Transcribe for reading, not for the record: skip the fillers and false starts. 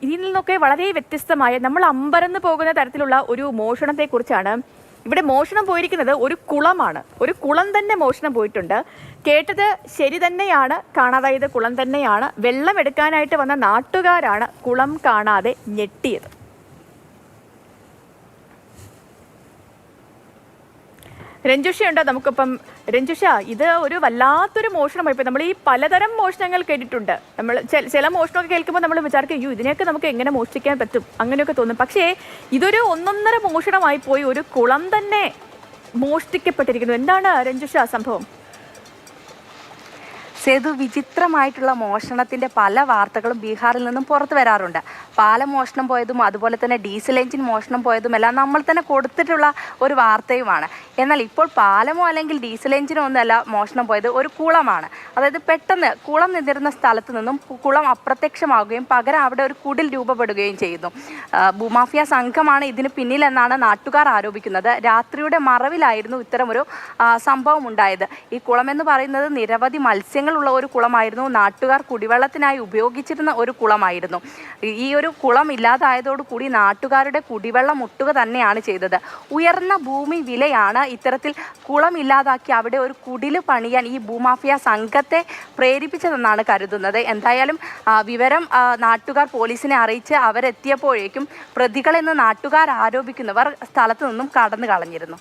ഇതിൽ നിന്നൊക്കെ വളരെ വ്യത്യസ്തമായ നമ്മൾ അമ്പരന്ന് പോകുന്ന തരത്തിലുള്ള ഒരു മോഷണത്തെക്കുറിച്ചാണ്. ഇവിടെ മോഷണം പോയിരിക്കുന്നത് ഒരു കുളമാണ്. ഒരു കുളം തന്നെ മോഷണം പോയിട്ടുണ്ട്. കേട്ടത് ശരി തന്നെയാണ്, കാണാതായത് കുളം തന്നെയാണ്. വെള്ളം എടുക്കാനായിട്ട് വന്ന നാട്ടുകാരാണ് കുളം കാണാതെ ഞെട്ടിയത്. രഞ്ജുഷ ഉണ്ടോ നമുക്കിപ്പം? രഞ്ജുഷ, ഇത് ഒരു വല്ലാത്തൊരു മോഷണമായി. ഇപ്പം നമ്മൾ ഈ പലതരം മോഷണങ്ങൾ കേട്ടിട്ടുണ്ട്. നമ്മൾ ചില മോഷണമൊക്കെ കേൾക്കുമ്പോൾ നമ്മൾ വിചാരിക്കും, അയ്യോ ഇതിനെയൊക്കെ നമുക്ക് എങ്ങനെ മോഷ്ടിക്കാൻ പറ്റും, അങ്ങനെയൊക്കെ തോന്നും. പക്ഷേ ഇതൊരു ഒന്നൊന്നര മോഷണമായി പോയി. ഒരു കുളം തന്നെ മോഷ്ടിക്കപ്പെട്ടിരിക്കുന്നു. എന്താണ് രഞ്ജുഷ സംഭവം? സേതു, വിചിത്രമായിട്ടുള്ള മോഷണത്തിന്റെ പല വാർത്തകളും ബീഹാറിൽ നിന്നും പുറത്തു വരാറുണ്ട്. പാലം മോഷണം പോയതും അതുപോലെ തന്നെ ഡീസൽ എഞ്ചിൻ മോഷണം പോയതും എല്ലാം നമ്മൾ തന്നെ കൊടുത്തിട്ടുള്ള ഒരു വാർത്തയുമാണ്. എന്നാൽ ഇപ്പോൾ പാലമോ അല്ലെങ്കിൽ ഡീസൽ എഞ്ചിനോ ഒന്നല്ല മോഷണം പോയത്, ഒരു കുളമാണ്. അതായത് പെട്ടെന്ന് കുളം നിന്നിരുന്ന സ്ഥലത്ത് നിന്നും കുളം അപ്രത്യക്ഷമാവുകയും പകരം അവിടെ ഒരു കുടിൽ രൂപപ്പെടുകയും ചെയ്യുന്നു. ഭൂമാഫിയ സംഘമാണ് ഇതിന് പിന്നിലെന്നാണ് നാട്ടുകാർ ആരോപിക്കുന്നത്. രാത്രിയുടെ മറവിലായിരുന്നു ഇത്തരമൊരു സംഭവം ഉണ്ടായത്. ഈ കുളമെന്ന് പറയുന്നത് നിരവധി മത്സ്യങ്ങളുള്ള ഒരു കുളമായിരുന്നു. നാട്ടുകാർ കുടിവെള്ളത്തിനായി ഉപയോഗിച്ചിരുന്ന ഒരു കുളമായിരുന്നു. ഈ ഒരു കുളം ഇല്ലാതായതോടുകൂടി നാട്ടുകാരുടെ കുടിവെള്ളം മുട്ടുക തന്നെയാണ് ചെയ്തത്. ഉയർന്ന ഭൂമി വിലയാണ് ഇത്തരത്തിൽ കുളം ഇല്ലാതാക്കി അവിടെ ഒരു കുടില് പണിയാൻ ഈ ഭൂമാഫിയ സംഘത്തെ പ്രേരിപ്പിച്ചതെന്നാണ് കരുതുന്നത്. എന്തായാലും വിവരം നാട്ടുകാർ പോലീസിനെ അറിയിച്ച് അവരെത്തിയപ്പോഴേക്കും പ്രതികളെന്ന് നാട്ടുകാർ ആരോപിക്കുന്നവർ സ്ഥലത്തു നിന്നും കടന്നു കളഞ്ഞിരുന്നു.